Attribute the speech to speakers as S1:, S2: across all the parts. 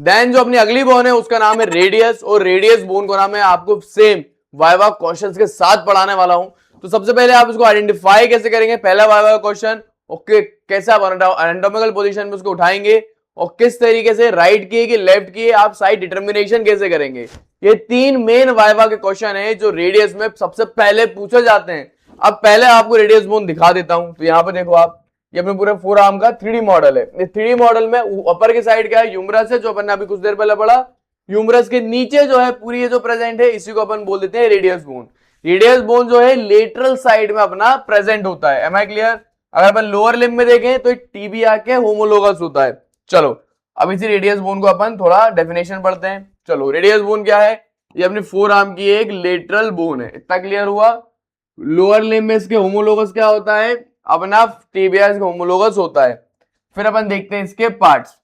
S1: Then जो अपनी अगली बोन है उसका नाम है रेडियस, और रेडियस बोन को नाम है आपको सेम वाइवा क्वेश्चंस के साथ पढ़ाने वाला हूं। तो सबसे पहले आप इसको आइडेंटिफाई कैसे करेंगे, पहला वाइवा क्वेश्चन, ओके, कैसे आप एनाटॉमिकल पोजीशन में उसको उठाएंगे और किस तरीके से राइट किए कि लेफ्ट किए आप साइड डिटर्मिनेशन कैसे करेंगे। ये तीन मेन वाइवा के क्वेश्चन है जो रेडियस में सबसे पहले पूछे जाते हैं। अब पहले आपको रेडियस बोन दिखा देता हूं। तो यहां पे देखो आप, ये अपने पूरे फोर आर्म का 3D मॉडल है। इस 3D मॉडल में ऊपर की साइड क्या है, ह्यूमरस है, जो अपन ने अभी कुछ देर पहले पढ़ा। ह्यूमरस के नीचे जो है पूरी ये जो प्रेजेंट है, इसी को अपन बोल देते हैं रेडियस बोन। रेडियस बोन जो है लेटरल साइड में अपना प्रेजेंट होता है। Am I clear? अगर अपन लोअर लिम्ब में देखें तो टीबिया के होमोलोगस होता है। चलो अब इसी रेडियस बोन को अपन थोड़ा डेफिनेशन पढ़ते हैं। चलो रेडियस बोन क्या है, ये अपनी फोर आर्म की एक लेटरल बोन है। इतना क्लियर हुआ? लोअर लिम्ब में इसके होमोलोगस क्या होता है, अपना टिबिया इसके होमोलोगस होता है। फिर अपन देखते हैं इसके पार्ट्स।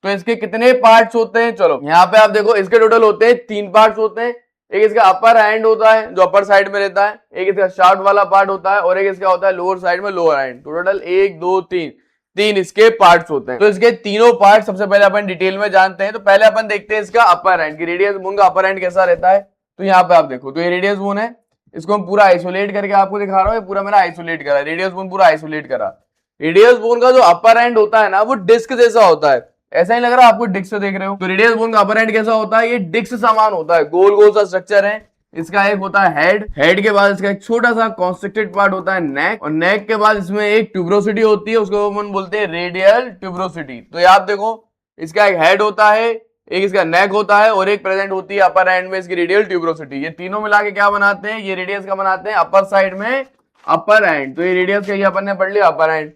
S1: तो इसके कितने पार्ट्स होते हैं, चलो यहाँ पे आप देखो, इसके टोटल होते हैं 3 पार्ट्स होते हैं। एक इसका अपर हैंड होता है जो अपर साइड में रहता है, एक इसका शाफ्ट वाला पार्ट होता है, और एक इसका होता है लोअर साइड में लोअर हैंड। तो टोटल 1 2 3 3 इसके पार्ट्स होते हैं। तो इसके तीनों पार्ट सबसे पहले अपन डिटेल में जानते हैं। तो पहले अपन देखते हैं इसका अपर हैंड की, रेडियस बोन का अपर हैंड कैसा रहता है। तो यहाँ पे आप देखो, तो ये रेडियस बोन है, इसको हम पूरा आइसोलेट करके आपको दिखा रहा हूँ। ये पूरा मैंने आइसोलेट करा, रेडियस बोन पूरा आइसोलेट करा। रेडियस बोन का जो अपर एंड होता है ना, वो डिस्क जैसा होता है। ऐसा ही लग रहा है आपको, डिस्क देख रहे हो। तो रेडियस बोन का अपर एंड कैसा होता है, ये डिस्क समान होता है, गोल गोल सा स्ट्रक्चर है। इसका एक होता है हेड, हेड के बाद इसका एक छोटा सा कॉन्स्ट्रिक्टेड पार्ट होता है नेक, और नेक के बाद इसमें एक ट्यूबरोसिटी होती है, उसको अपन बोलते हैं रेडियल ट्यूबरोसिटी। तो ये आप देखो, इसका एक हेड होता है, एक इसका नेक होता है, और एक प्रेजेंट होती है अपर एंड में इसकी रेडियल ट्यूबरोसिटी। ये तीनों मिला के क्या बनाते हैं, ये रेडियस का बनाते हैं अपर साइड में अपर एंड। तो ये रेडियस का, ये अपन ने पढ़ लिया अपर एंड।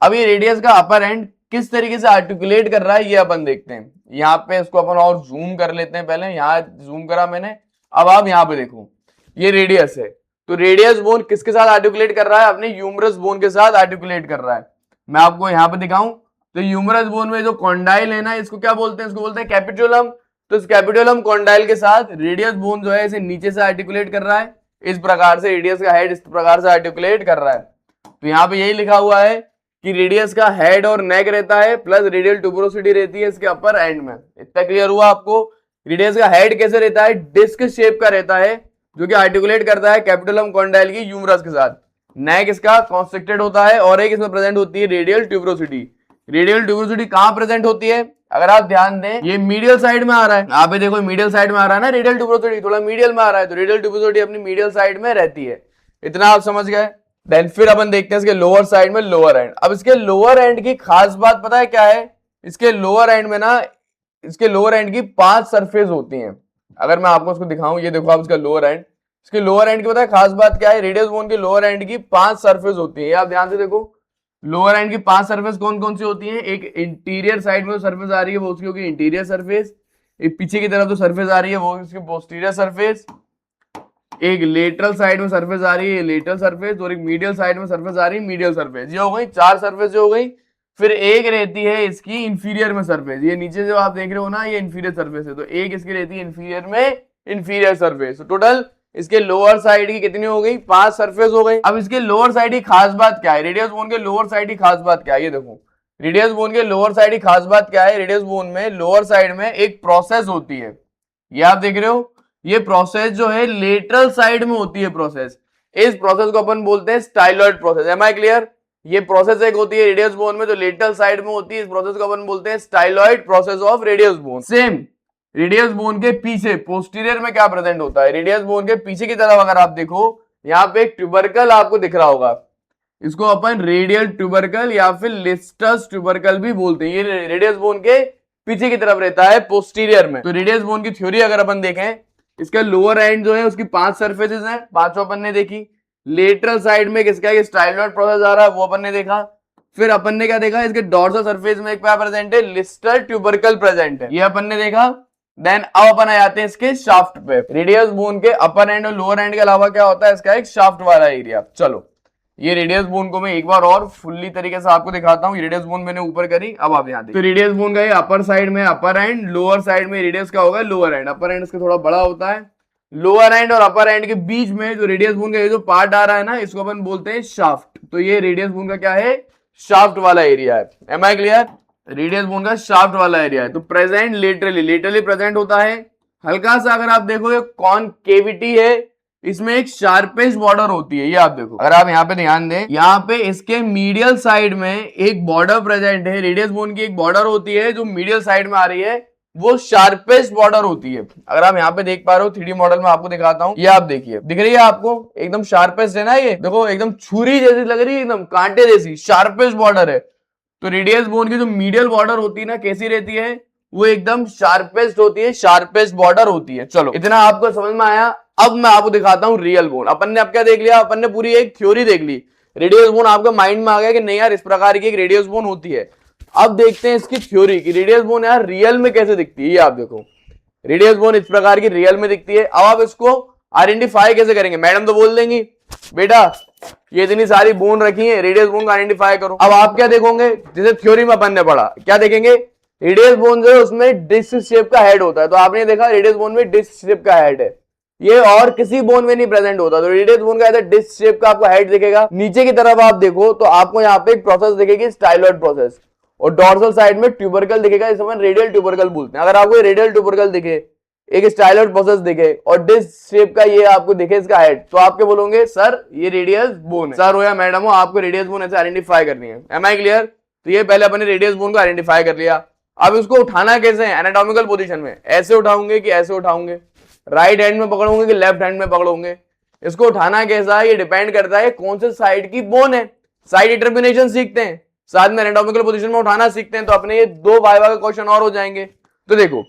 S1: अब ये रेडियस का अपर एंड किस तरीके से आर्टिकुलेट कर रहा है, ये अपन देखते हैं। यहाँ पे इसको अपन और जूम कर लेते हैं। पहले यहाँ जूम करा मैंने, अब आप यहाँ पे देखो, ये रेडियस है। तो रेडियस बोन किसके साथ आर्टिकुलेट कर रहा है, अपने ह्यूमरस बोन के साथ आर्टिकुलेट कर रहा है। मैं आपको यहाँ पे दिखाऊं, तो ह्यूमरस बोन में जो कॉन्डाइल है ना, इसको क्या बोलते हैं, इसको बोलते हैं कैपिटुलम। तो इस कैपिटुलम कॉन्डाइल के साथ रेडियस बोन जो है इसे नीचे से आर्टिकुलेट कर रहा है। इस प्रकार से रेडियस का हेड इस प्रकार से आर्टिकुलेट कर रहा है। तो यहाँ पे यही लिखा हुआ है कि रेडियस का हेड और नेक रहता है, प्लस रेडियल ट्यूबरोसिटी रहती है इसके अपर एंड में। इतना क्लियर हुआ आपको? रेडियस का हेड कैसे रहता है, डिस्क शेप का रहता है, जो कि आर्टिकुलेट करता है कैपिटुलम कॉन्डाइल की ह्यूमरस के साथ। नेक इसका कॉन्स्ट्रिक्टेड होता है, और एक इसमें प्रेजेंट होती है रेडियल ट्यूबरोसिटी। रेडियल ट्यूबरोसिटी कहां प्रेजेंट होती है, अगर आप ध्यान दें, ये मीडियल साइड में आ रहा है। यहाँ पे देखो मीडियल साइड में आ रहा है ना रेडियल ट्यूबरोसिटी, थोड़ा मीडियल में आ रहा है। तो रेडियल ट्यूबरोसिटी अपनी मीडियल साइड में रहती है। इतना आप समझ गए? देन फिर अपन देखते हैं इसके लोअर साइड में लोअर एंड। अब इसके लोअर एंड की खास बात पता है क्या है, इसके लोअर एंड में ना, इसके लोअर एंड की 5 सरफेस होती हैं। अगर मैं आपको उसको दिखाऊं, ये देखो आप इसका लोअर एंड, इसके लोअर एंड की पता है खास बात क्या है, रेडियस बोन के लोअर एंड की 5 सरफेस होती है। आप ध्यान से देखो, लोअर एंड की 5 सरफेस कौन कौन सी होती हैं। एक इंटीरियर साइड में जो सरफेस आ रही है वो उसकी होगी इंटीरियर सरफेस, एक पीछे की तरफ जो सरफेस आ रही है वो उसकी पोस्टीरियर सरफेस, एक लेटरल साइड में सरफेस आ रही है लेटरल सरफेस, और एक मीडियल साइड में सरफेस आ रही है मीडियल सरफेस। ये हो गई 4 सरफेस हो गई। फिर एक रहती है इसकी इंफीरियर में सरफेस, ये नीचे जो आप देख रहे हो ना, ये इंफीरियर सरफेस है। तो एक इसकी रहती है इंफीरियर में इंफीरियर सरफेस। तो टोटल इसके लोअर साइड की कितनी हो गई, 5 सरफेस हो गई। अब इसके लोअर साइड की खास बात क्या है, रेडियस बोन के लोअर साइड की खास बात क्या है, ये देखो रेडियस बोन के लोअर साइड की खास बात क्या है। रेडियस बोन में लोअर साइड में एक प्रोसेस होती है, ये आप देख रहे हो, ये प्रोसेस जो है लेटरल साइड में होती है प्रोसेस। इस प्रोसेस को अपन बोलते हैं styloid process. Am I clear? ये प्रोसेस एक होती है रेडियस बोन में जो लेटरल साइड में होती है, इस प्रोसेस को अपन बोलते हैं styloid process of radius bone. Same radius bone के पीछे पोस्टीरियर में क्या प्रेजेंट होता है, रेडियस बोन के पीछे की तरफ अगर आप देखो, यहाँ पे एक ट्यूबरकल आपको दिख रहा होगा, इसको अपन रेडियल ट्यूबरकल या फिर लिस्टस ट्यूबरकल भी बोलते हैं। ये रेडियस बोन के पीछे की तरफ रहता है पोस्टीरियर में। तो रेडियस बोन की थ्योरी अगर अपन देखें, इसका लोअर एंड जो है उसकी 5 सरफेसेस हैं, 5 अपन ने देखी। लेटरल साइड में किसका ये स्टाइलॉइड प्रोसेस आ रहा है वो अपन ने देखा। फिर अपन ने क्या देखा, इसके डॉर्सल सरफेस में एक क्या प्रेजेंट है, लिस्टर ट्यूबरकल प्रेजेंट है, ये अपन ने देखा। देन अब अपन आ जाते हैं इसके शाफ्ट पे। रेडियस बोन के अपर एंड और लोअर एंड के अलावा क्या होता है, इसका एक शाफ्ट वाला एरिया। चलो ये रेडियस बोन को मैं एक बार और फुल्ली तरीके से आपको दिखाता हूँ। रेडियस बोन मैंने ऊपर करी, अब आप यहाँ देखिए। तो रेडियस बोन का ये अपर साइड में अपर एंड, लोअर साइड में रेडियस का होगा लोअर एंड। अपर एंड इसका थोड़ा बड़ा होता है, लोअर एंड और अपर एंड के बीच में जो रेडियस बोन का ये जो पार्ट आ रहा है ना, इसको अपन बोलते हैं शाफ्ट। तो ये रेडियस बोन का क्या है, शाफ्ट वाला एरिया है। Am I clear? Radius bone का शाफ्ट वाला एरिया है। तो प्रेजेंट लेटरली प्रेजेंट होता है। हल्का सा अगर आप देखो ये कॉनकेविटी है, इसमें एक शार्पेस्ट बॉर्डर होती है। ये आप देखो, अगर आप यहाँ पे ध्यान दें, यहाँ पे इसके मीडियल साइड में एक बॉर्डर प्रेजेंट है। रेडियस बोन की एक बॉर्डर होती है जो मीडियल साइड में आ रही है, वो शार्पेस्ट बॉर्डर होती है। अगर आप यहाँ पे देख पा रहे हो 3D मॉडल में आपको दिखाता हूँ, ये आप देखिए, दिख रही है आपको, एकदम शार्पेस्ट है ना। ये देखो एकदम छुरी जैसी लग रही है, एकदम कांटे जैसी शार्पेस्ट बॉर्डर है। तो रेडियस बोन की जो मीडियल बॉर्डर होती है ना, कैसी रहती है, वो एकदम शार्पेस्ट होती है, शार्पेस्ट बॉर्डर होती है। चलो इतना आपको समझ में आया। अब मैं आपको दिखाता हूं रियल बोन। अपन ने अब क्या देख लिया, अपन ने पूरी एक थ्योरी देख ली। रेडियस बोन आपके माइंड में आ गया कि नहीं यार इस प्रकार की एक रेडियस बोन होती है। अब देखते हैं इसकी थ्योरी की रेडियस बोन यार रियल में कैसे दिखती है। ये आप देखो, रेडियस बोन इस प्रकार की रियल में दिखती है। अब आप इसको आइडेंटिफाई कैसे करेंगे? मैडम तो बोल देंगी बेटा ये इतनी सारी बोन रखी है, रेडियस बोन का आइडेंटिफाई करो। अब आप क्या देखोगे, जैसे थ्योरी में अपन ने पढ़ा, क्या देखेंगे, रेडियस बोन जो है उसमें डिस्क शेप का हेड होता है। तो आपने देखा रेडियस बोन में डिस्क शेप का हेड है, ये और किसी बोन में नहीं प्रेजेंट होता। तो रेडियस बोन का ऐसा डिस्क शेप का आपको हेड दिखेगा। नीचे की तरफ आप देखो तो आपको यहाँ पे एक प्रोसेस दिखेगी, स्टाइलॉइड प्रोसेस, और डॉर्सल साइड में ट्यूबरकल दिखेगा, इसे हम रेडियल ट्यूबरकल बोलते हैं। अगर आपको रेडियल ट्यूबरकल दिखे, एक स्टाइलॉइड प्रोसेस दिखे और डिस्क शेप का ये आपको दिखे इसका हेड, तो आप क्या बोलोगे, सर ये रेडियस बोन है। सर हो या मैडम हो, आपको रेडियस बोन ऐसे आइडेंटिफाई करनी है। Am I clear? तो ये पहले अपने रेडियस बोन को आइडेंटिफाई कर लिया। अब इसको उठाना कैसे है, एनाटॉमिकल पोजीशन में ऐसे उठाऊंगे कि ऐसे उठाऊंगे, राइट हैंड में पकड़ोगे कि लेफ्ट हैंड में पकड़ोगे। इसको उठाना कैसा है ये डिपेंड करता है कौन से साइड की बोन है। साइड डिटर्मिनेशन सीखते हैं, साथ में एनाटॉमिकल पोजीशन में उठाना सीखते हैं। तो अपने ये दो वाइवा के क्वेश्चन और हो जाएंगे। तो देखो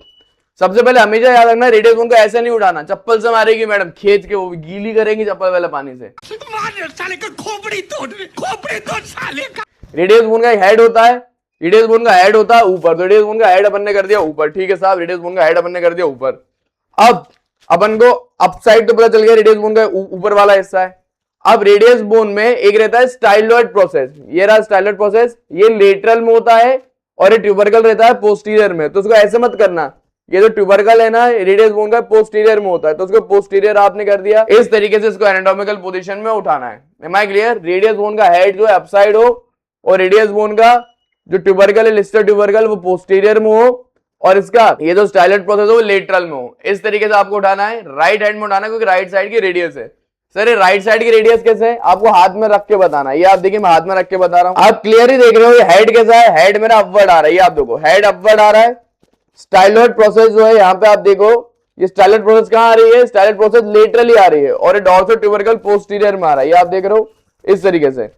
S1: सबसे पहले हमेशा याद रखना, रेडियस बोन को ऐसे नहीं उठाना, चप्पल से मारेगी मैडम, खेच के वो गीली करेंगी चप्पल वाले पानी से। साले का खोपड़ी तोड़ साले का। रेडियस बोन का हेड होता है, रेडियस बोन का हेड होता है ऊपर। तो रेडियस बोन का हेड अपन ने कर दिया ऊपर, ठीक है साहब, रेडियस बोन का हेड अपन ने कर दिया ऊपर। अब अपन को अप साइड तो पता चल गया रेडियस बोन का ऊपर वाला हिस्सा है। अब रेडियस बोन में एक रहता है स्टाइलॉइड प्रोसेस, ये रहा स्टाइलॉइड प्रोसेस, ये लेटरल में होता है और ये ट्यूबरकल रहता है पोस्टीरियर में। तो उसको ऐसे मत करना, ये जो ट्यूबरकल है ना रेडियस बोन का पोस्टीरियर में होता है, तो उसको पोस्टीरियर आपने कर दिया। इस तरीके से इसको एनाटॉमिकल पोजीशन में उठाना है। Am I clear? Radius bone का हेड जो है अपसाइड हो और रेडियस बोन का जो ट्यूबरकल है लिस्टर ट्यूबरकल वो पोस्टीरियर में हो और इसका ये जो स्टाइलॉइड प्रोसेस है वो लेटरल में हो। इस तरीके से आपको उठाना है, राइट हैंड में उठाना है क्योंकि राइट साइड की रेडियस है। सर ये राइट साइड की रेडियस कैसे है, आपको हाथ में रख के बताना है। ये आप देखिए मैं हाथ में रख के बता रहा हूं, आप क्लियर ही देख रहे हो। ये हेड कैसा है, हेड मेरा अपवर्ड आ रहा है, ये आप देखो हेड अपवर्ड आ रहा है। स्टाइलॉइड प्रोसेस जो है यहाँ पे आप देखो, ये स्टाइलॉइड प्रोसेस कहां आ रही है, स्टाइलॉइड प्रोसेस लेटरली आ रही है और ये डॉर्सल ट्यूबरकल पोस्टीरियर में आ रहा है, ये आप देख रहे हो इस तरीके से।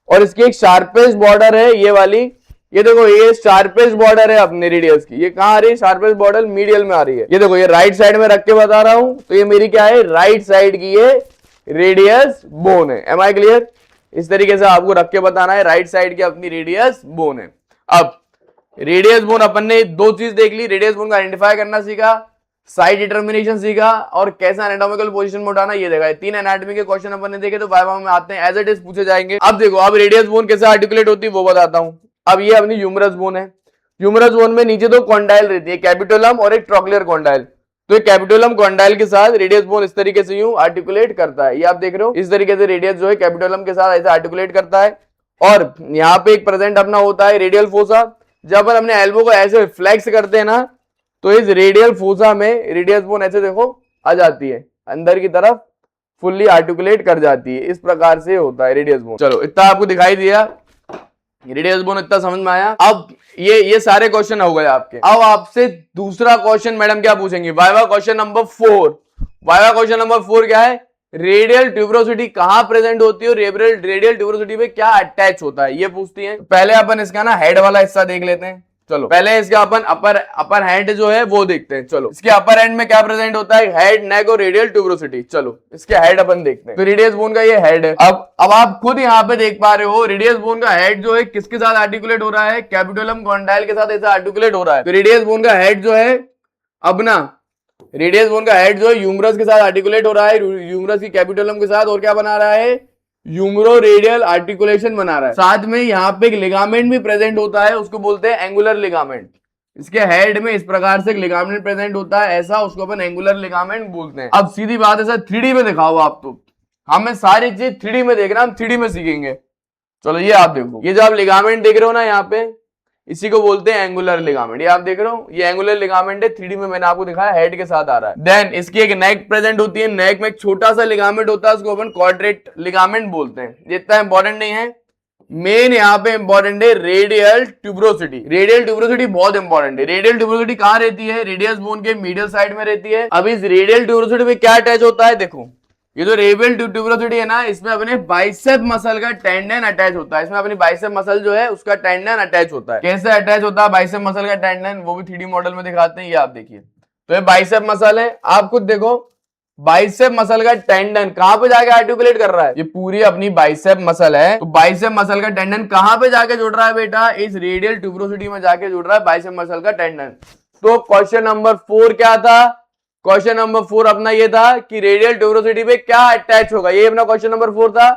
S1: और इसकी एक शार्पेस्ट बॉर्डर है ये वाली, ये देखो ये शार्पेस्ट बॉर्डर है अपने रेडियस की। ये कहां आ रही है, शार्पेस्ट बॉर्डर मीडियल में आ रही है। ये देखो ये राइट साइड में रख के बता रहा हूं, तो ये मेरी क्या है, राइट साइड की ये रेडियस बोन है। Am I clear? इस तरीके से आपको रख के बताना है, राइट साइड की अपनी रेडियस बोन है। अब रेडियस बोन अपन ने दो चीज देख ली, रेडियस बोन का आइडेंटिफाई करना सीखा, साइड डिटर्मिनेशन सीखा और कैसा एनाटॉमिकल पोजीशन में उठाना ये देखा। तीन एनाटॉमी के क्वेश्चन अपन ने देखे, तो वाइवा में आते हैं, एज इट इज पूछे जाएंगे। अब देखो अब रेडियस बोन कैसे आर्टिकुलेट होती है वो बताता हूं। अब ये अपनी ह्यूमरस बोन है, ह्यूमरस बोन में नीचे दो कॉन्डाइल रहती है, कैपिटोलम और एक ट्रोक्लियर कॉन्डाइल। तो एक कैपिटोलम कॉन्डाइल के साथ रेडियस बोन इस तरीके से यूं आर्टिकुलेट करता है, ये आप देख रहे हो इस तरीके से रेडियस जो है कैपिटोलम के साथ ऐसे आर्टिकुलेट करता है। और यहाँ पे एक प्रेजेंट अपना होता है रेडियल फोसा। जब अपन अपने एल्बो को ऐसे फ्लेक्स करते हैं ना, तो इस रेडियल फोसा में रेडियस बोन ऐसे देखो आ जाती है, अंदर की तरफ फुल्ली आर्टिकुलेट कर जाती है। इस प्रकार से होता है रेडियस बोन। चलो इतना आपको दिखाई दिया, रेडियस बोन इतना समझ में आया। अब ये सारे क्वेश्चन हो गए आपके। अब आपसे दूसरा क्वेश्चन मैडम क्या पूछेंगे, viva question number 4। Viva question number 4 क्या है, रेडियल ट्यूबरोसिटी कहां प्रेजेंट होती है और रेडियल ट्यूबरोसिटी में क्या अटैच होता है, ये पूछती है। पहले अपन इसका ना हेड वाला हिस्सा देख लेते हैं। चलो पहले इसका अपन अपर हैंड जो है वो देखते हैं। चलो इसके अपर हैंड में क्या प्रेजेंट होता है, हेड, नेक और रेडियल ट्यूबरोसिटी। चलो इसके हेड अपन देखते हैं। तो रेडियस बोन का ये हेड है। अब आप खुद यहाँ पे देख पा रहे हो रेडियस बोन का हेड जो है किसके साथ आर्टिकुलेट हो रहा है, कैपिटोलम कॉन्डाइल के साथ ऐसा आर्टिकुलेट हो रहा है। तो रेडियस बोन का हेड जो है अब ना, रेडियस बोन का हेड जो है ह्यूमरस के साथ आर्टिकुलेट हो रहा है, ह्यूमरस की कैपिटोलम के साथ, और क्या बना रहा है, ह्यूमरो रेडियल आर्टिकुलेशन बना रहा है। साथ में यहाँ पे एक लिगामेंट भी प्रेजेंट होता है, उसको बोलते हैं एंगुलर लिगामेंट। इसके हेड में इस प्रकार से लिगामेंट प्रेजेंट होता है, ऐसा उसको अपन एंगुलर लिगामेंट बोलते हैं। अब सीधी बात है सर 3D में दिखाओ आप, तो हमें सारी चीज 3D में देख रहे हैं, हम 3D में सीखेंगे। चलो ये आप देखो, ये जो आप लिगामेंट देख रहे हो ना यहाँ पे, इसी को बोलते हैं एंगुलर लिगामेंट। ये आप देख रहे हो, ये एंगुलर लिगामेंट है, 3D में मैंने आपको दिखाया हेड के साथ आ रहा है। देन इसकी एक नेक प्रेजेंट होती है, नेक में एक छोटा सा लिगामेंट होता है, उसको अपन क्वाड्रेट लिगामेंट बोलते हैं। ये इतना इंपॉर्टेंट नहीं है। मेन यहाँ पे इंपॉर्टेंट है रेडियल ट्यूबरोसिटी। रेडियल ट्यूबरोसिटी बहुत इंपॉर्टेंट है। रेडियल ट्यूबरोसिटी कहाँ रहती है? रेडियस बोन के मीडियल साइड में रहती है। अब इस रेडियल ट्यूबरोसिटी में क्या अटैच होता है? देखो ये जो रेडियल ट्यूबरोसिटी है ना, इसमें अपने बाइसेप मसल का टेंडन अटैच होता है। इसमें अपनी बाइसेप मसल जो है उसका टेंडन अटैच होता है। कैसे अटैच होता है बाइसेप मसल का टेंडन, वो भी 3D मॉडल में दिखाते हैं। ये आप देखिए, तो ये बाइसेप मसल है। आप खुद देखो बाइसेप मसल का टेंडन कहां पे जाके आर्टिकुलेट कर रहा है? ये पूरी अपनी बाइसेप मसल है। तो बाइसेप मसल का टेंडन कहां पे जाके जुड़ रहा है बेटा? इस रेडियल ट्यूबरोसिटी में जाके जुड़ रहा है बाइसेप मसल का टेंडन। तो क्वेश्चन नंबर 4 क्या था? क्वेश्चन नंबर 4 अपना ये था कि रेडियल ट्यूबरोसिटी पे क्या अटैच होगा। ये अपना क्वेश्चन नंबर 4 था।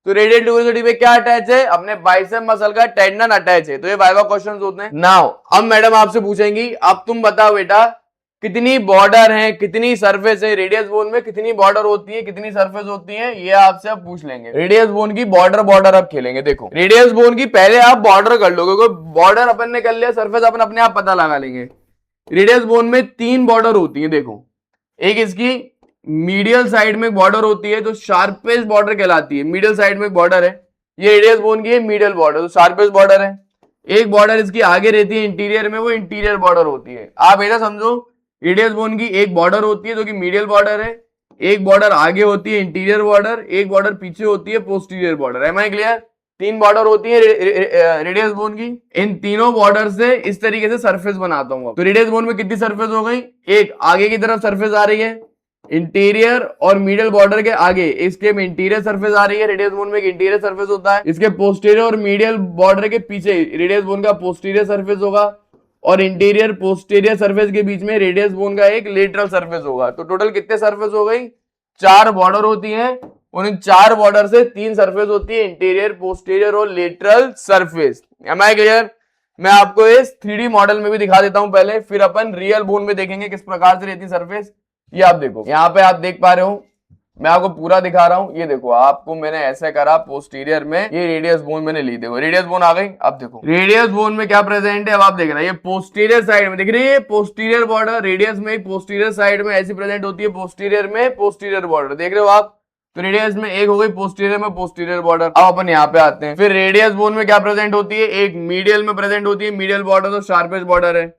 S1: तो रेडियल ट्यूबरोसिटी पे क्या अटैच है? अपने बाइसेप मसल का टेंडन अटैच है। तो ये वाइवा क्वेश्चंस होते हैं। नाउ अब मैडम आपसे पूछेंगी, अब तुम बताओ बेटा कितनी बॉर्डर है, कितनी सरफेस है रेडियस बोन में, कितनी बॉर्डर होती है, कितनी सरफेस होती है, ये आपसे अब पूछ लेंगे। रेडियस बोन की बॉर्डर अब खेलेंगे। देखो रेडियस बोन की पहले आप बॉर्डर कर लो, क्योंकि बॉर्डर अपन ने कर लिया, सरफेस अपन अपने आप पता लगा लेंगे। रेडियस बोन में 3 बॉर्डर होती है। देखो एक इसकी मीडियल साइड में बॉर्डर होती है जो शार्पेस्ट बॉर्डर कहलाती है। मीडियल साइड में बॉर्डर है, ये रेडियस बोन की है मीडियल बॉर्डर, तो शार्पेस्ट बॉर्डर है। एक बॉर्डर इसकी आगे रहती है इंटीरियर में, वो इंटीरियर बॉर्डर होती है। आप ऐसा समझो रेडियस बोन की एक बॉर्डर होती है जो कि मीडियल बॉर्डर है, एक बॉर्डर आगे होती है इंटीरियर बॉर्डर, एक बॉर्डर पीछे होती है posterior border. Am I clear? 3 border होती है रेडियस बोन की। इन तीनों बॉर्डर से इस तरीके से सरफेस बनाता हूं। तो रेडियस बोन में कितनी सरफेस हो गई? एक आगे की तरफ सरफेस आ रही है इंटीरियर और मिडिल बॉर्डर के आगे, इसके में इंटीरियर सरफेस आ रही है। रेडियस बोन में एक इंटीरियर सरफेस होता है। इसके पोस्टीरियर और मीडियल बॉर्डर के पीछे रेडियस बोन का पोस्टीरियर सरफेस होगा और इंटीरियर पोस्टीरियर सरफेस के बीच में रेडियस बोन का एक लेटरल सरफेस होगा। तो टोटल कितने सरफेस हो गई? 4 बॉर्डर होती हैं और इन 4 बॉर्डर से 3 सरफेस होती है, इंटीरियर, पोस्टीरियर और lateral surface. Am I clear? मैं आपको इस 3D मॉडल में भी दिखा देता हूं पहले, फिर अपन रियल बोन में देखेंगे किस प्रकार से रहती सरफेस। ये आप देखो, यहाँ पे आप देख पा रहे हो, मैं आपको पूरा दिखा रहा हूं। ये देखो आपको मैंने ऐसे करा पोस्टीरियर में, ये रेडियस बोन मैंने ली। देखो रेडियस बोन आ गई। अब देखो रेडियस बोन में क्या प्रेजेंट है, अब आप देख रहे हैं ये पोस्टीरियर साइड में दिख रही है पोस्टीरियर बॉर्डर। रेडियस में एक पोस्टीरियर साइड में ऐसी प्रेजेंट होती है, पोस्टीरियर में पोस्टीरियर बॉर्डर देख रहे हो आप। तो रेडियस में एक हो गई पोस्टीरियर में पोस्टीरियर बॉर्डर। अब अपन यहाँ पे आते हैं, फिर रेडियस बोन में क्या प्रेजेंट होती है? एक मीडियल में प्रेजेंट होती है, मीडियल बॉर्डर तो शार्पेस्ट बॉर्डर है।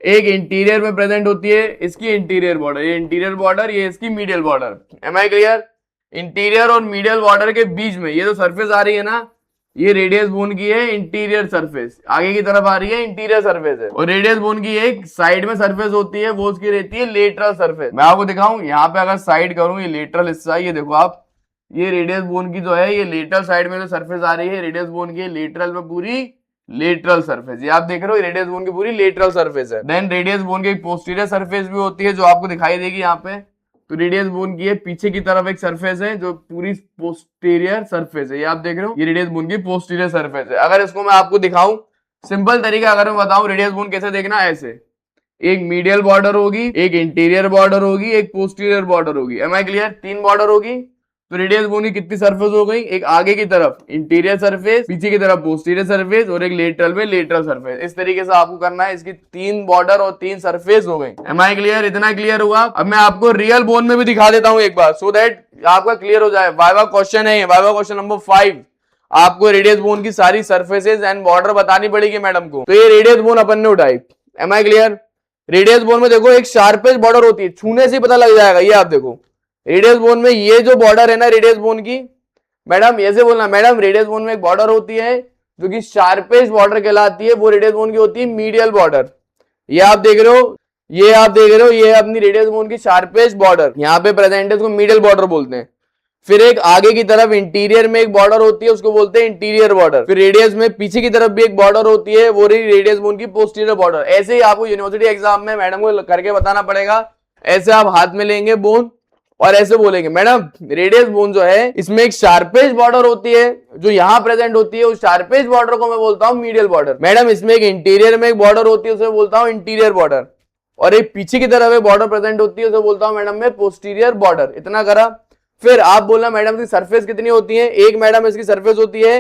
S1: एक इंटीरियर में प्रेजेंट होती है, इसकी इंटीरियर बॉर्डर, ये इंटीरियर बॉर्डर, ये इसकी medial border. Am I clear? Interior और मीडियल बॉर्डर के बीच में ये जो सरफेस आ रही है ना, ये रेडियस बोन की है इंटीरियर सरफेस, आगे की तरफ आ रही है इंटीरियर सरफेस है। और रेडियस बोन की एक साइड में सरफेस होती है, वो उसकी रहती है लेटरल सरफेस। मैं आपको दिखाऊं, यहाँ पे अगर साइड करूं, ये लेटरल हिस्सा, ये देखो आप, ये रेडियस बोन की जो है ये लेटरल साइड में जो सरफेस आ रही है रेडियस बोन की लेटरल में पूरी लेटरल सरफेस, ये आप देख रहे हो रेडियस बोन की पूरी लेटरल सरफेस है। देन रेडियस बोन की एक पोस्टीरियर सरफेस भी होती है जो आपको दिखाई देगी यहाँ पे। तो रेडियस बोन की पीछे की तरफ एक सरफेस है जो पूरी पोस्टीरियर सरफेस है, ये आप देख रहे हो, ये रेडियस बोन की पोस्टीरियर सरफेस है। अगर इसको मैं आपको दिखाऊं सिंपल तरीका, अगर मैं बताऊं रेडियस बोन कैसे देखना, ऐसे एक मीडियल बॉर्डर होगी, एक इंटीरियर बॉर्डर होगी, एक पोस्टीरियर बॉर्डर होगी। Am I clear? 3 बॉर्डर होगी। तो रेडियस बोन की कितनी सरफेस हो गई? एक आगे की तरफ इंटीरियर सरफेस, पीछे की तरफ पोस्टीरियर सरफेस और एक लेटरल में लेटरल सरफेस। इस तरीके से आपको करना है। इसकी 3 बॉर्डर और 3 सरफेस हो गई। Am I clear? इतना क्लियर हुआ। अब मैं आपको रियल बोन में भी दिखा देता हूं एक बार, सो दैट आपका क्लियर हो जाए। वाइवा क्वेश्चन है, वाइवा क्वेश्चन नंबर 5। आपको रेडियस बोन की सारी सर्फेसेस एंड बॉर्डर बतानी पड़ेगी मैडम को। तो ये रेडियस बोन अपन ने उठाई। Am I clear? Radius bone में देखो एक शार्पेस्ट बॉर्डर होती है, छूने से पता लग जाएगा। ये आप देखो रेडियस बोन में ये जो बॉर्डर है ना रेडियस बोन की, मैडम ऐसे बोलना, मैडम रेडियस बोन में एक बॉर्डर होती है जो कि शार्पेस्ट बॉर्डर कहलाती है, वो रेडियस बोन की होती है मीडियल बॉर्डर। ये आप देख रहे हो, ये आप देख रहे हो, ये अपनी रेडियस बोन की शार्पेस्ट बॉर्डर यहाँ पे प्रेजेंट है, उसको मीडियल बॉर्डर बोलते हैं। फिर एक आगे की तरफ इंटीरियर में एक बॉर्डर होती है, उसको बोलते हैं इंटीरियर बॉर्डर। फिर रेडियस में पीछे की तरफ भी एक बॉर्डर होती है, वो रही रेडियस बोन की पोस्टीरियर बॉर्डर। ऐसे ही आपको यूनिवर्सिटी एग्जाम में मैडम को करके बताना पड़ेगा। ऐसे आप हाथ में लेंगे बोन और ऐसे बोलेंगे, मैडम रेडियस बोन जो है इसमें एक शार्पेस्ट बॉर्डर होती है जो यहाँ प्रेजेंट होती है, उस शार्पेस्ट बॉर्डर को मैं बोलता हूँ मीडियल बॉर्डर। मैडम इसमें एक इंटीरियर में एक बॉर्डर होती है, उसे बोलता हूँ इंटीरियर बॉर्डर। और एक पीछे की तरफ एक बॉर्डर प्रेजेंट होती है, उसे बोलता हूँ मैडम मैं पोस्टीरियर बॉर्डर। इतना करा। फिर आप बोलना मैडम की सरफेस कितनी होती है? एक मैडम इसकी सरफेस होती है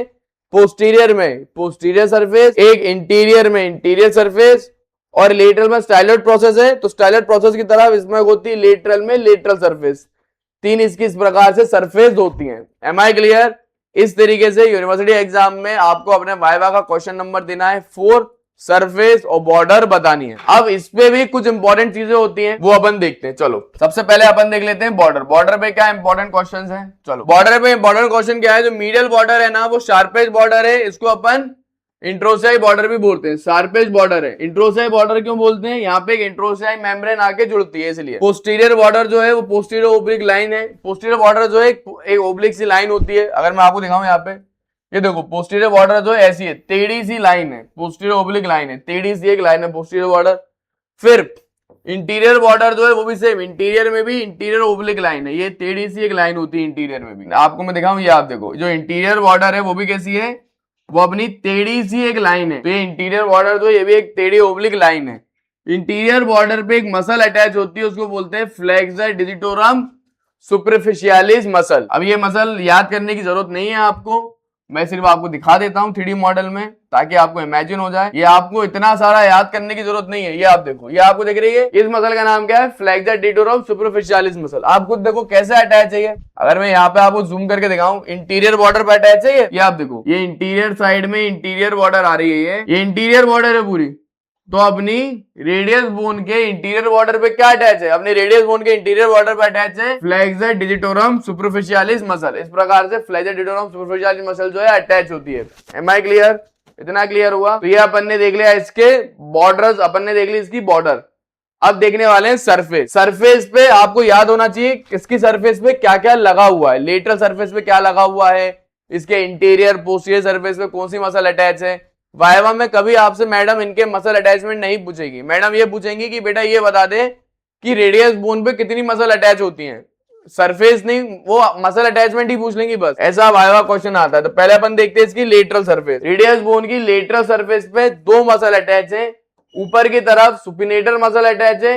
S1: पोस्टीरियर में पोस्टीरियर सरफेस, एक इंटीरियर में इंटीरियर सरफेस, और लेटरल में स्टाइलॉइड प्रोसेस है तो स्टाइलॉइड प्रोसेस की तरफ इसमें होती है लेटरल में लेटरल सरफेस। तीन इसकी इस प्रकार से सरफेस होती हैं। Am I clear? इस तरीके से यूनिवर्सिटी एग्जाम में आपको अपने वाइवा का क्वेश्चन नंबर देना है 4, सरफेस और बॉर्डर बतानी है। अब इस पे भी कुछ इंपॉर्टेंट चीजें होती हैं, वो अपन देखते हैं। चलो सबसे पहले अपन देख लेते हैं बॉर्डर। बॉर्डर पे क्या इंपॉर्टेंट क्वेश्चंस हैं? चलो बॉर्डर पे इंपॉर्टेंट क्वेश्चन क्या है? जो मीडियल बॉर्डर है ना वो शार्पेस्ट बॉर्डर है, इसको अपन इंट्रोसियाई बॉर्डर भी बोलते हैं। शार्पेस्ट बॉर्डर है। इंट्रोसियाई बॉर्डर क्यों बोलते हैं? यहाँ पे एक इंट्रोसियाई मेम्ब्रेन आके जुड़ती है इसलिए। पोस्टीरियर बॉर्डर जो है वो पोस्टीरियर ओब्लिक लाइन है। पोस्टीरियर बॉर्डर जो है एक ओब्लिक सी लाइन होती है। अगर मैं आपको दिखाऊं यहाँ पे, ये देखो पोस्टीरियर बॉर्डर जो है ऐसी है, टेढ़ी सी लाइन है, पोस्टीरियर ओब्लिक लाइन है, टेढ़ी सी एक लाइन है पोस्टीरियर बॉर्डर। फिर इंटीरियर बॉर्डर जो है वो भी सेम, इंटीरियर में भी इंटीरियर ओब्लिक लाइन है, ये टेढ़ी सी एक लाइन होती है इंटीरियर में भी। आपको मैं दिखाऊं, ये आप देखो, जो इंटीरियर बॉर्डर है वो भी कैसी है? वो अपनी टेढ़ी सी एक लाइन है। तो ये इंटीरियर बॉर्डर जो ये भी एक टेढ़ी ओब्लिक लाइन है। इंटीरियर बॉर्डर पे एक मसल अटैच होती है, उसको बोलते हैं फ्लेक्सर डिजिटोरम सुपरफिशियलिस मसल। अब ये मसल याद करने की जरूरत नहीं है आपको, मैं सिर्फ आपको दिखा देता हूं 3D मॉडल में ताकि आपको इमेजिन हो जाए। ये आपको इतना सारा याद करने की जरूरत नहीं है। ये आप देखो, ये आपको दिख रही है, इस मसल का नाम क्या है? Flexor digitorum superficialis muscle. आप खुद देखो कैसे अटैच है ये। अगर मैं यहाँ पे आपको जूम करके दिखाऊं, इंटीरियर बॉर्डर पे अटैच है ये आप देखो, ये इंटीरियर साइड में इंटीरियर बॉर्डर आ रही है, ये इंटीरियर बॉर्डर है पूरी। तो अपनी रेडियस बोन के इंटीरियर बॉर्डर पे क्या अटैच है? अपनी रेडियस बोन के इंटीरियर बॉर्डर पे अटैच है फ्लेक्सर डिजिटोरम सुपरफिशियलिस मसल। इस प्रकार से फ्लेक्सर डिजिटोरम सुपरफिशियलिस मसल जो है अटैच होती है। Am I clear? इतना क्लियर हुआ? तो ये अपन ने देख लिया इसके बॉर्डर्स, अपन ने देख ली इसकी बॉर्डर। अब देखने वाले हैं सरफेस। सरफेस पे आपको याद होना चाहिए किसकी सरफेस पे क्या क्या लगा हुआ है। लेटरल सरफेस पे क्या लगा हुआ है, इसके इंटीरियर पोस्टीरियर सरफेस पे कौन सी मसल अटैच है। वाइवा में कभी आपसे मैडम इनके मसल अटैचमेंट नहीं पूछेगी। मैडम ये पूछेंगी कि बेटा ये बता दे कि रेडियस बोन पे कितनी मसल अटैच होती हैं, सरफेस नहीं, वो मसल अटैचमेंट ही पूछ लेंगी बस। ऐसा वाइवा क्वेश्चन आता है। तो पहले अपन देखते हैं इसकी लेटरल सरफेस। रेडियस बोन की लेटरल सरफेस पे 2 मसल अटैच है। ऊपर की तरफ सुपिनेटर मसल अटैच है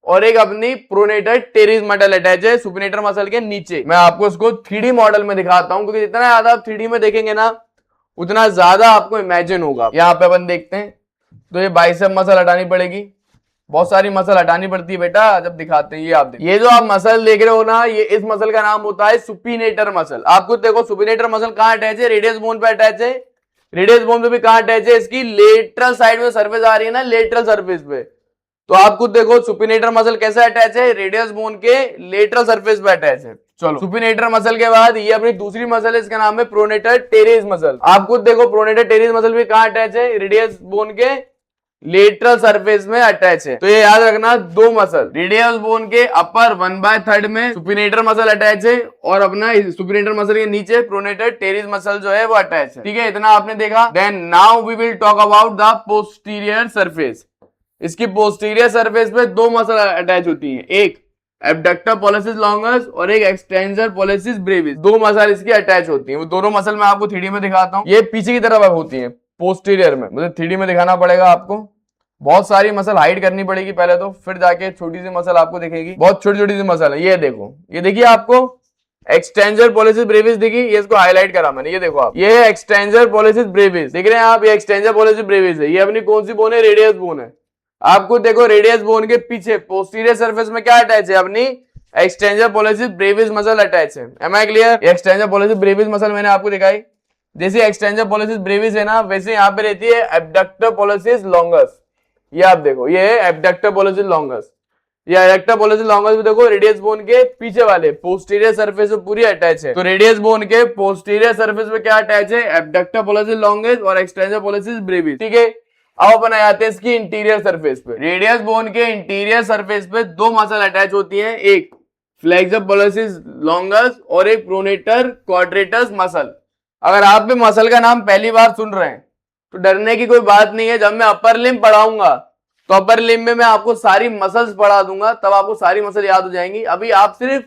S1: और एक अपनी प्रोनेटर टेरिस मसल अटैच है सुपिनेटर मसल के नीचे। मैं आपको इसको 3D मॉडल में दिखाता हूं, क्योंकि जितना ज्यादा आप 3D में देखेंगे ना उतना ज्यादा आपको इमेजिन होगा। यहाँ पे अपन देखते हैं, तो ये बाइसेप मसल हटानी पड़ेगी, बहुत सारी मसल हटानी पड़ती है बेटा जब दिखाते हैं। ये आप देखिए, ये जो आप मसल देख रहे हो ना, ये इस मसल का नाम होता है सुपिनेटर मसल। आप खुद देखो सुपिनेटर मसल कहाँ अटैच है? रेडियस बोन पे अटैच है। रेडियस बोन पे भी कहाँ अटैच है? इसकी लेटरल साइड में सरफेस आ रही है ना, लेटरल सरफेस पे। तो आप खुद देखो सुपिनेटर मसल कैसे अटैच है? रेडियस बोन के लेटरल सरफेस पे अटैच है। चलो सुपिनेटर मसल के बाद ये अपनी दूसरी मसल है, इसका नाम है प्रोनेटर टेरिस मसल। आप खुद देखो प्रोनेटर टेरिस मसल भी कहाँ अटैच है? रेडियस बोन के लेटरल सरफेस में अटैच है। तो ये याद रखना, 2 मसल रेडियस बोन के अपर 1/3 में सुपिनेटर मसल अटैच है और अपना सुपिनेटर मसल के नीचे प्रोनेटर टेरिस मसल जो है वो अटैच है। ठीक है, इतना आपने देखा। Then now we will talk about the posterior surface. इसकी पोस्टीरियर सरफेस पे 2 मसल अटैच होती हैं, एक एब्डक्टर पॉलिसिस लॉन्गस और एक एक्सटेंसर पॉलिसिस ब्रेविस। 2 मसल इसकी अटैच होती हैं। वो दोनों मसल मैं आपको 3D में दिखाता हूँ। ये पीछे की तरफ होती हैं पोस्टीरियर में, मुझे 3D में दिखाना पड़ेगा आपको। बहुत सारी मसल हाइड करनी पड़ेगी पहले तो, फिर जाके छोटी सी मसल आपको दिखेगी। बहुत छोटी छोटी सी मसल है। ये देखो, ये देखिए आपको एक्सटेंसर पॉलिसिस ब्रेविस दिखी, ये इसको हाईलाइट करा मैंने। ये देखो आप, ये एक्सटेंसर पॉलिसिस ब्रेविस दिख रहे हैं आप, ये एक्सटेंसर पॉलिसिस ब्रेविस है। ये अपनी कौन सी बोन है? रेडियस बोन है। आपको देखो रेडियस बोन के पीछे पोस्टीरियर सरफेस में क्या अटैच है? अपनी extensor pollicis brevis muscle attach है। Am I clear? Extensor pollicis brevis muscle मैंने आपको दिखाई। जैसे एक्सटेंसर पॉलिसिस ब्रेविस है ना, वैसे यहाँ पे रहती है एब्डक्टर पॉलिसिस लॉन्गस। ये आप देखो, ये है एब्डक्टर पॉलिसिस लॉन्गस। ये एब्डक्टर पॉलिसिस लॉन्गस भी देखो रेडियस बोन के पीछे वाले पोस्टीरियर सरफेस में पूरी अटैच है। तो रेडियस बोन के पोस्टीरियर सरफेस में क्या अटैच है? एब्डक्टर पॉलिसिस लॉन्गस और एक्सटेंसर पॉलिसिस ब्रेविस। ठीक है, अब अपन आ जाते हैं इसकी इंटीरियर सरफेस पे। रेडियस बोन के इंटीरियर सरफेस पे 2 मसल अटैच होती हैं, एक फ्लेक्सर पॉलिसिस लॉन्गस और एक प्रोनेटर क्वाड्रेटस मसल। अगर आप भी मसल का नाम पहली बार सुन रहे हैं तो डरने की कोई बात नहीं है। जब मैं अपर लिम्ब पढ़ाऊंगा तो अपर लिम्ब में मैं आपको सारी मसल्स पढ़ा दूंगा, तब आपको सारी मसल याद हो जाएंगी। अभी आप सिर्फ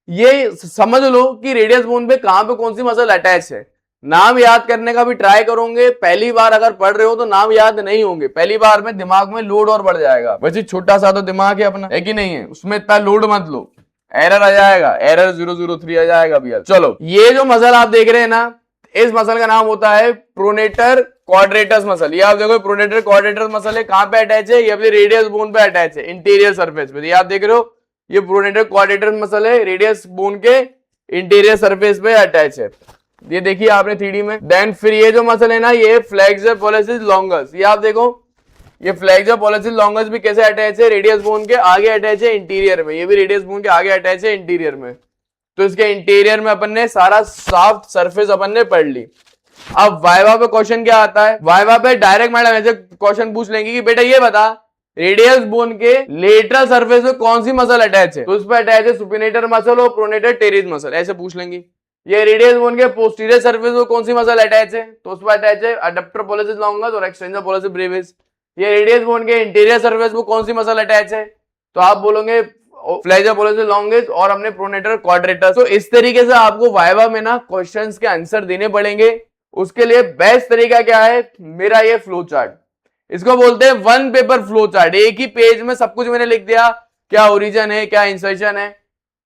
S1: ये समझ लो कि रेडियस बोन पे कहां पे कौन सी मसल अटैच है। नाम याद करने का भी ट्राई करोगे, पहली बार अगर पढ़ रहे हो तो नाम याद नहीं होंगे। पहली बार में दिमाग में लोड और बढ़ जाएगा। वैसे छोटा सा तो दिमाग है अपना, है कि नहीं है? उसमें इतना लोड मत लो, एरर आ जाएगा, एरर 003 आ जाएगा भैया। चलो, ये जो मसल आप देख रहे हैं ना, इस मसल का नाम होता है प्रोनेटर क्वाड्रेटस मसल। ये आप देखो प्रोनेटर क्वाड्रेटस मसल है, कहां पे अटैच है, ये अपने रेडियस बोन पे अटैच है, इंटीरियर सरफेस पे। ये आप देख रहे हो, ये प्रोनेटर क्वाड्रेटस मसल है, रेडियस बोन के इंटीरियर सरफेस पे अटैच है। ये देखिए आपने 3D में। देन फिर ये जो मसल है ना, ये फ्लेक्सर पोलेसिस लॉन्गस। ये आप देखो, ये फ्लेक्सर पोलेसिस लॉन्गस भी कैसे अटैच है, रेडियस बोन के आगे अटैच है इंटीरियर में। ये भी रेडियस बोन के आगे अटैच है इंटीरियर में। तो इसके इंटीरियर में अपन ने सारा सॉफ्ट सरफेस अपन ने पढ़ ली। अब वाइवा पे क्वेश्चन क्या आता है, वाइवा पे डायरेक्ट मैडम ऐसे क्वेश्चन पूछ लेंगे कि बेटा ये बता रेडियस बोन के लेटरल सरफेस में कौन सी मसल अटैच है, तो उस पर अटैच है सुपिनेटर मसल और प्रोनेटर टेरिस मसल, ऐसे पूछ लेंगे। ये रेडियस बोन के पोस्टीरियर सरफेस में कौन सी मसल अटैच है, तो उस पर अटैच है अडप्टर पोलेसिस लॉन्गस और एक्सटेंसर पोलेसिस ब्रेविस। ये रेडियस बोन के इंटीरियर सरफेस में कौन सी मसल अटैच है, तो आप बोलोगे फ्लेक्सर पोलेसिस लॉन्गस और अपने प्रोनेटर क्वाड्रेटस। तो इस तरीके से आपको वाइवा में ना क्वेश्चंस के आंसर देने पड़ेंगे। उसके लिए बेस्ट तरीका क्या है, मेरा ये फ्लो चार्ट, इसको बोलते हैं वन पेपर फ्लो चार्ट। एक ही पेज में सब कुछ मैंने लिख दिया, क्या ओरिजिन है, क्या इंसर्शन है।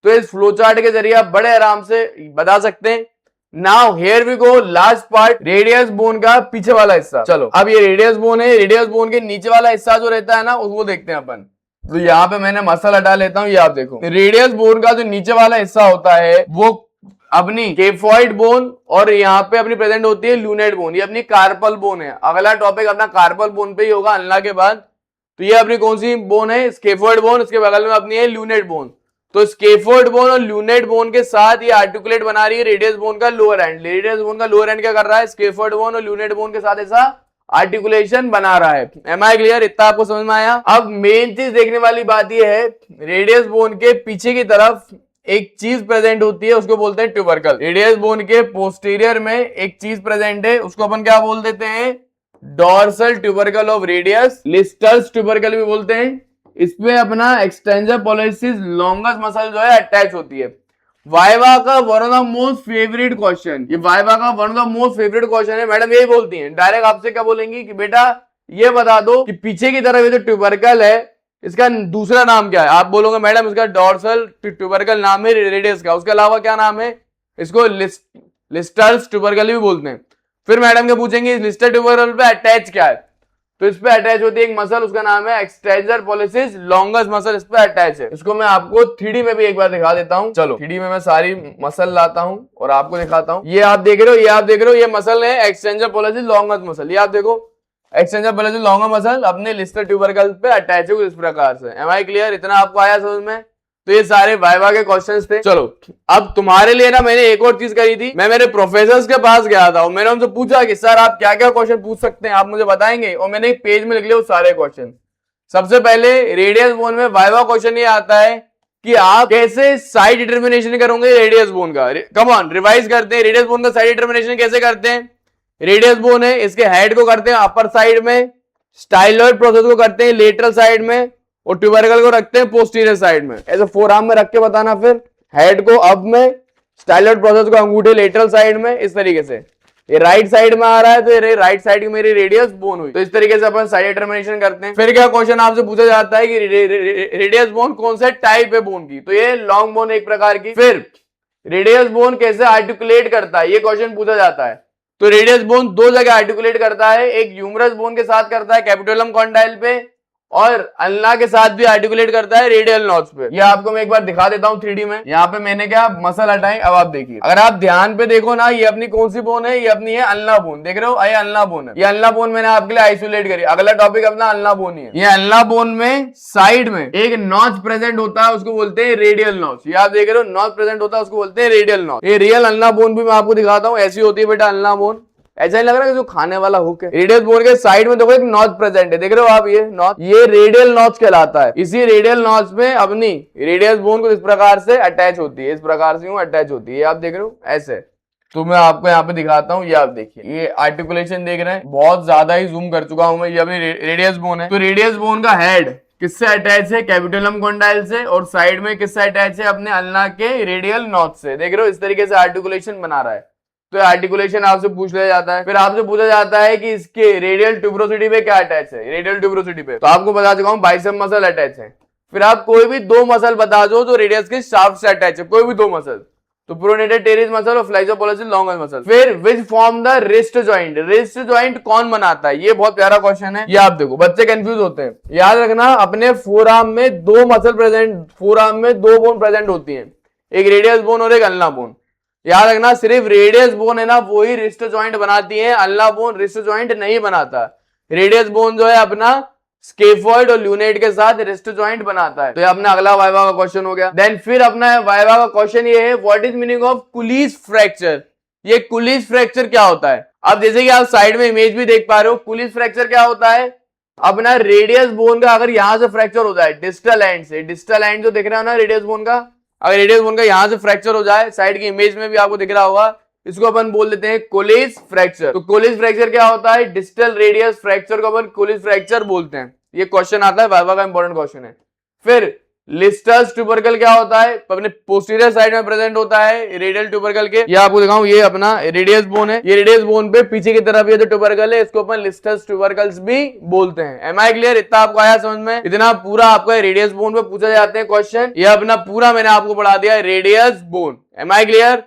S1: तो इस फ्लो चार्ट के जरिए आप बड़े आराम से बता सकते हैं। Now here we go, last part, radius bone का पीछे वाला हिस्सा। चलो अब ये रेडियस बोन है, रेडियस बोन के नीचे वाला हिस्सा जो रहता है ना, उसको देखते हैं अपन। तो यहाँ पे मैंने मसल हटा लेता हूँ। ये आप देखो, रेडियस बोन का जो नीचे वाला हिस्सा होता है वो अपनी केफॉइड बोन और यहाँ पे अपनी प्रेजेंट होती है ल्यूनेट बोन। ये अपनी कार्पल बोन है। अगला टॉपिक अपना कार्पल बोन पे ही होगा अल्ना के बाद। तो ये अपनी कौन सी बोन है, स्केफोइड बोन, इसके बगल में अपनी है ल्यूनेट बोन। तो स्केफोइड बोन और ल्यूनेट बोन के साथ ये आर्टिकुलेट बना रही है रेडियस बोन का लोअर एंड। रेडियस बोन का लोअर एंड क्या कर रहा है, स्केफोइड बोन और ल्यूनेट बोन के साथ ऐसा आर्टिकुलेशन बना रहा है। एम आई क्लियर, इतना आपको समझ में आया। अब मेन चीज देखने वाली बात ये है, रेडियस बोन के पीछे की तरफ एक चीज प्रेजेंट होती है, उसको बोलते हैं ट्यूबरकल। रेडियस बोन के पोस्टीरियर में एक चीज प्रेजेंट है, उसको अपन क्या बोल देते हैं, dorsal tubercle of radius, Lister's tubercle भी बोलते हैं। इसमें अपना एक्सटेंसर पोलेसिस लॉन्गस मसल जो है अटैच होती है। वाइवा का one of the most favourite question, ये वाइवा का one of the most favourite question है। मैडम यही बोलती हैं डायरेक्ट आपसे, क्या बोलेंगी कि बेटा ये बता दो कि पीछे की तरफ ये जो ट्यूबरकल है इसका दूसरा नाम क्या है। आप बोलोगे मैडम इसका डॉर्सल ट्यूबरकल नाम है रेडियस का, उसके अलावा क्या नाम है, इसको लिस्टर्स ट्यूबरकल भी बोलते हैं। फिर मैडम के पूछेंगे लिस्टर ट्यूबरकल पे अटैच क्या है, तो इस पे अटैच होती है एक मसल, उसका नाम है एक्सटेंसर पोलेसिस लॉन्गस मसल, इस पे अटैच है। इसको मैं आपको 3D में भी एक बार दिखा देता हूं। चलो 3D में मैं सारी मसल लाता हूं और आपको दिखाता हूं। ये आप देख रहे हो, ये आप देख रहे हो, ये मसल है एक्सटेंसर पोलेसिस लॉन्गस मसल। ये आप देखो एक्सटेंसर पोलेसिस लॉन्गस मसल अपने लिस्टर ट्यूबरकल पे अटैच है इस प्रकार से। एम आई क्लियर, इतना आपको आया समझ में। तो ये सारे वाइवा के क्वेश्चंस थे। चलो अब तुम्हारे लिए ना मैंने एक और चीज करी थी, मैं मेरे प्रोफेसर्स के पास गया था और मैंने उनसे पूछा कि सर आप क्या क्या क्वेश्चन पूछ सकते हैं, आप मुझे बताएंगे, और मैंने एक पेज में लिख लिया वो सारे क्वेश्चन। सबसे पहले रेडियस बोन में वाइवा क्वेश्चन ये आता है कि आप कैसे साइड डिटर्मिनेशन करोगे रेडियस बोन का। कम ऑन रिवाइज करते हैं, रेडियस बोन का साइड डिटर्मिनेशन कैसे करते हैं। रेडियस बोन है, इसके हेड को करते हैं अपर साइड में, स्टाइलॉइड प्रोसेस को करते हैं लेटरल साइड में, और ट्यूबरकल को रखते हैं पोस्टीरियर साइड में। ऐसे फोर आर्म में रख के बताना, फिर हेड को अब में, स्टाइलॉइड प्रोसेस को अंगूठे लेटरल साइड में, इस तरीके से। ये राइट साइड में आ रहा है तो ये राइट साइड की मेरी रेडियस बोन हुई। तो इस तरीके से अपन साइड डिटर्मिनेशन करते हैं। फिर क्या क्वेश्चन आपसे पूछा जाता है कि रेडियस बोन कौन सा टाइप है बोन की, तो ये लॉन्ग बोन एक प्रकार की। फिर रेडियस बोन कैसे आर्टिकुलेट करता है, ये क्वेश्चन पूछा जाता है। तो रेडियस बोन दो जगह आर्टिकुलेट करता है, एक ह्यूमरस बोन के साथ करता है कैपिटोलम कॉन्डाइल पे, और अल्ना के साथ भी आर्टिकुलेट करता है रेडियल नॉच पे। ये आपको मैं एक बार दिखा देता हूँ 3D में। यहाँ पे मैंने क्या मसल हटाई, अब आप देखिए, अगर आप ध्यान पे देखो ना, ये अपनी कौन सी बोन है, ये अपनी है अल्ना बोन। देख रहे हो, ये अल्ना बोन है। ये अल्ना बोन मैंने आपके लिए आइसोलेट करी। अगला टॉपिक अपना अल्ना बोन ही है। ये अल्ना बोन में साइड में एक नॉच प्रेजेंट होता है, उसको बोलते हैं रेडियल नॉच। ये आप देख रहे हो, नॉच प्रेजेंट होता है, उसको बोलते हैं रेडियल नॉच। ये रियल अल्ना बोन भी मैं आपको दिखाता हूँ, ऐसी होती है बेटा अल्ना बोन। ऐसा नहीं लग रहा है जो खाने वाला हुक है। रेडियस बोन के साइड में देखो एक नॉच प्रेजेंट है, देख रहे हो आप, ये नॉच, ये रेडियल नॉच कहलाता है। इसी रेडियल नॉच में अपनी रेडियस बोन को इस प्रकार से अटैच होती है, इस प्रकार से यूं अटैच होती है। ये आप देख रहे हो ऐसे। तो मैं आपको यहाँ पे दिखाता हूँ, ये आप देखिए, ये आर्टिकुलेशन देख रहे हैं, बहुत ज्यादा ही जूम कर चुका हूं मैं। ये अपनी रेडियस बोन है। तो रेडियस बोन का हेड किससे अटैच है, कैपिटोलम कॉन्डाइल से, और साइड में किससे अटैच है, अपने अल्ना के रेडियल नॉच से। देख रहे हो, इस तरीके से आर्टिकुलेशन बना रहा है। तो आर्टिकुलेशन आपसे पूछ लिया जाता है। फिर आपसे पूछा जाता है कि इसके रेडियल ट्यूबरोसिटी पे क्या अटैच है। रेडियल ट्यूबरोसिटी पे तो आपको बता चुका हूं बाइसेप मसल अटैच है। फिर आप कोई भी दो मसल बता दो जो रेडियस के शाफ्ट से अटैच है, कोई भी दो मसल, तो प्रोनेटेड टेरिस मसल और फ्लेक्सर पोलस लॉन्गर मसल। फिर which form the wrist joint, wrist joint कौन बनाता है, ये बहुत प्यारा क्वेश्चन है। ये आप देखो बच्चे कंफ्यूज होते हैं। याद रखना अपने फोर आर्म में दो मसल प्रेजेंट, फोर आर्म में दो बोन प्रेजेंट होती है, एक रेडियस बोन और एक अल्ना बोन। याद रखना सिर्फ रेडियस बोन है ना वो ही रिस्ट जॉइंट बनाती है, अल्ना बोन रिस्ट जॉइंट नहीं बनाता। रेडियस बोन जो है अपना स्केफॉइड और ल्यूनेट के साथ रिस्ट जॉइंट बनाता है। तो ये अपना अगला वाइवा का क्वेश्चन हो गया। देन फिर अपना वाइवा का क्वेश्चन ये है, what is meaning of Coolidge fracture. ये कुलीज फ्रैक्चर क्या होता है। अब जैसे कि आप साइड में इमेज भी देख पा रहे हो, कुलीज फ्रैक्चर क्या होता है, अपना रेडियस बोन का अगर यहां से फ्रैक्चर हो जाए डिस्टल एंड से, डिस्टल एंड जो दिख रहा है ना रेडियस बोन का, अगर रेडियस बोन का यहां से फ्रैक्चर हो जाए, साइड की इमेज में भी आपको दिख रहा होगा, इसको अपन बोल देते हैं कोलेज फ्रैक्चर। तो कोलेज फ्रैक्चर क्या होता है, डिस्टल रेडियस फ्रैक्चर को अपन कोलेज फ्रैक्चर बोलते हैं। ये क्वेश्चन आता है, वाइवा का इंपॉर्टेंट क्वेश्चन है। फिर लिस्टस ट्यूबरकल क्या होता है, अपने पोस्टीरियर साइड में प्रेजेंट होता है रेडियल ट्यूबरकल के। ये आपको दिखाऊं, ये अपना रेडियस बोन है, ये रेडियस बोन पे पीछे की तरफ ये जो ट्यूबरकल है इसको अपन लिस्टस ट्यूबरकल्स भी बोलते हैं। एम आई क्लियर, इतना आपको आया समझ में, इतना पूरा आपका रेडियस बोन पे पूछा जाते हैं क्वेश्चन, ये अपना पूरा मैंने आपको पढ़ा दिया है radius bone. Am I clear.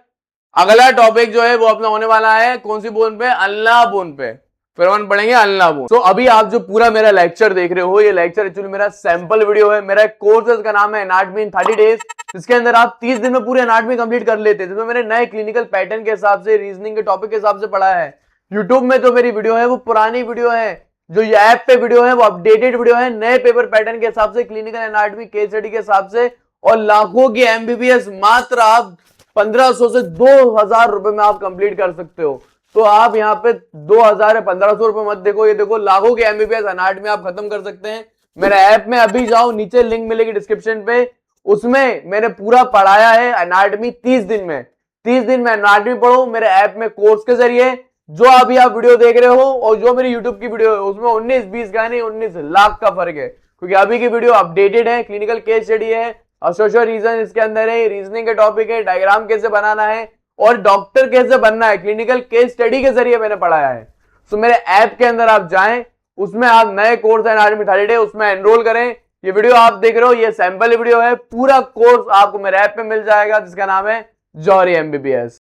S1: अगला टॉपिक जो है वो अपना होने वाला है कौन सी बोन पे, अल्ना बोन पे। फिर हम पढ़ेंगे अल्ना बोन। तो अभी आप जो पूरा मेरा लेक्चर देख रहे हो, ये लेक्चर एक्चुअली मेरा सैंपल वीडियो है। मेरा एक कोर्स है, इसका नाम है एनाटॉमी इन 30 डेज, जिसके अंदर आप 30 दिन में पूरी एनाटॉमी कंप्लीट कर लेते हैं, जिसमें मैंने नए क्लिनिकल पैटर्न के हिसाब से, रीजनिंग के टॉपिक के हिसाब से पढ़ा है। यूट्यूब में जो मेरी वीडियो है वो पुरानी वीडियो है, जो ये ऐप पे वीडियो है वो अपडेटेड वीडियो है, नए पेपर पैटर्न के हिसाब से, क्लिनिकल एनाटॉमी केस स्टडी के हिसाब से, और लाखों की एमबीबीएस मात्र आप 1500 से 2000 रुपए में आप कंप्लीट कर सकते हो। तो आप यहाँ पे 2000 या 1500 रुपए मत देखो, ये देखो लाखों के एमबीबीएस एनाटॉमी आप खत्म कर सकते हैं। मेरे ऐप में अभी जाओ, नीचे लिंक मिलेगी डिस्क्रिप्शन पे, उसमें मैंने पूरा पढ़ाया है एनाटॉमी 30 दिन में। 30 दिन में एनाटॉमी पढ़ो मेरे ऐप में कोर्स के जरिए। जो अभी आप वीडियो देख रहे हो और जो मेरी यूट्यूब की वीडियो है उसमें 19-20 का नहीं 19 लाख का फर्क है, क्योंकि अभी की वीडियो अपडेटेड है, क्लिनिकल केस स्टडी है, एसोसिएशन रीजन इसके अंदर है, रीजनिंग के टॉपिक है, डायग्राम कैसे बनाना है और डॉक्टर कैसे बनना है, क्लिनिकल केस स्टडी के जरिए मैंने पढ़ाया है। तो मेरे ऐप के अंदर आप जाएं, उसमें आप नए कोर्स एनाटॉमी 30 डे उसमें एनरोल करें। ये वीडियो आप देख रहे हो ये सैंपल वीडियो है, पूरा कोर्स आपको मेरे ऐप पे मिल जाएगा जिसका नाम है जौहरी एमबीबीएस।